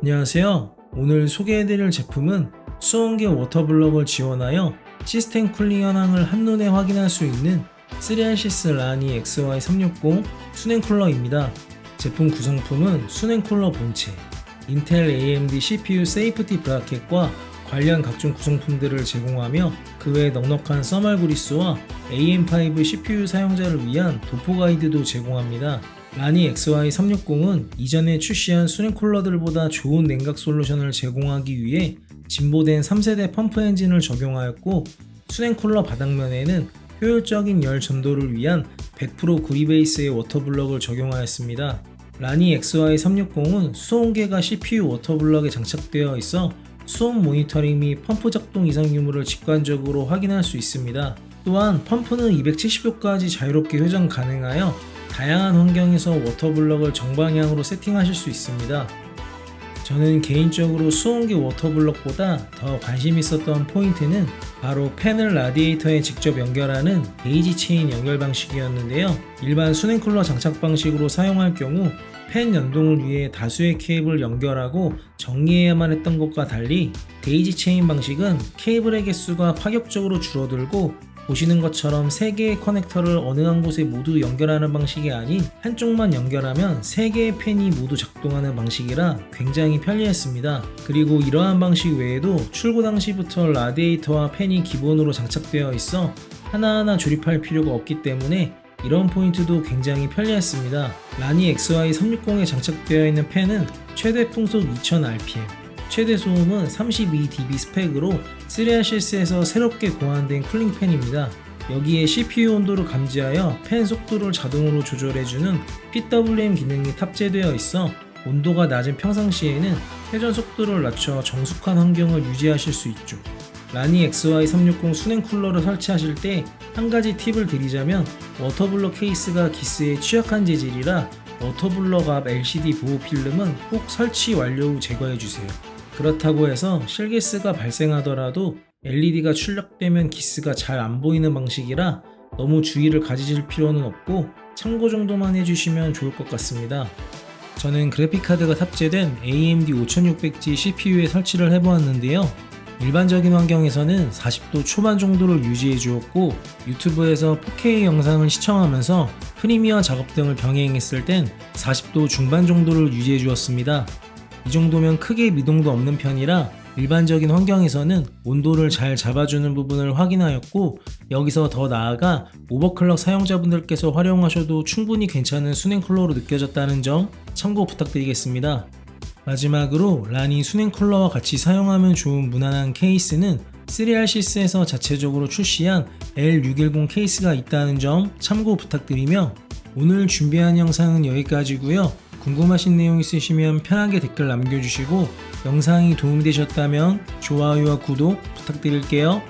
안녕하세요. 오늘 소개해드릴 제품은 수온계 워터블럭을 지원하여 시스템 쿨링 현황을 한눈에 확인할 수 있는 3RCS 라니 XY360 수냉쿨러입니다. 제품 구성품은 수냉쿨러 본체, 인텔 AMD CPU 세이프티 브라켓과 관련 각종 구성품들을 제공하며 그 외 넉넉한 써멀 그리스와 AM5 CPU 사용자를 위한 도포 가이드도 제공합니다. 라니 XY360은 이전에 출시한 수냉쿨러들보다 좋은 냉각 솔루션을 제공하기 위해 진보된 3세대 펌프 엔진을 적용하였고, 수냉쿨러 바닥면에는 효율적인 열 전도를 위한 100% 구리베이스의 워터블럭을 적용하였습니다. 라니 XY360은 수온계가 CPU 워터블럭에 장착되어 있어 수온 모니터링 및 펌프 작동 이상 유무를 직관적으로 확인할 수 있습니다. 또한 펌프는 270도까지 자유롭게 회전 가능하여 다양한 환경에서 워터블럭을 정방향으로 세팅하실 수 있습니다. 저는 개인적으로 수온계 워터블럭보다 더 관심 있었던 포인트는 바로 팬을 라디에이터에 직접 연결하는 데이지 체인 연결 방식이었는데요. 일반 수냉쿨러 장착 방식으로 사용할 경우 팬 연동을 위해 다수의 케이블을 연결하고 정리해야만 했던 것과 달리 데이지 체인 방식은 케이블의 개수가 파격적으로 줄어들고, 보시는 것처럼 3개의 커넥터를 어느 한 곳에 모두 연결하는 방식이 아닌 한쪽만 연결하면 3개의 팬이 모두 작동하는 방식이라 굉장히 편리했습니다. 그리고 이러한 방식 외에도 출고 당시부터 라디에이터와 팬이 기본으로 장착되어 있어 하나하나 조립할 필요가 없기 때문에 이런 포인트도 굉장히 편리했습니다. 라니 XY360에 장착되어 있는 팬은 최대 풍속 2000rpm, 최대 소음은 32dB 스펙으로 3RCS에서 새롭게 고안된 쿨링 팬입니다. 여기에 CPU 온도를 감지하여 팬 속도를 자동으로 조절해주는 PWM 기능이 탑재되어 있어 온도가 낮은 평상시에는 회전 속도를 낮춰 정숙한 환경을 유지하실 수 있죠. 라니 XY360 수냉 쿨러를 설치하실 때 한 가지 팁을 드리자면, 워터블럭 케이스가 기스에 취약한 재질이라 워터블럭 앞 LCD 보호 필름은 꼭 설치 완료 후 제거해주세요. 그렇다고 해서 실기스가 발생하더라도 LED가 출력되면 기스가 잘 안 보이는 방식이라 너무 주의를 가지실 필요는 없고 참고 정도만 해주시면 좋을 것 같습니다. 저는 그래픽카드가 탑재된 AMD 5600G CPU에 설치를 해보았는데요. 일반적인 환경에서는 40도 초반 정도를 유지해 주었고, 유튜브에서 4K 영상을 시청하면서 프리미어 작업 등을 병행했을 땐 40도 중반 정도를 유지해 주었습니다. 이 정도면 크게 미동도 없는 편이라 일반적인 환경에서는 온도를 잘 잡아주는 부분을 확인하였고, 여기서 더 나아가 오버클럭 사용자분들께서 활용하셔도 충분히 괜찮은 수냉쿨러로 느껴졌다는 점 참고 부탁드리겠습니다. 마지막으로 라니 수냉쿨러와 같이 사용하면 좋은 무난한 케이스는 3RCS에서 자체적으로 출시한 L610 케이스가 있다는 점 참고 부탁드리며, 오늘 준비한 영상은 여기까지고요. 궁금하신 내용 있으시면 편하게 댓글 남겨주시고, 영상이 도움되셨다면 좋아요와 구독 부탁드릴게요.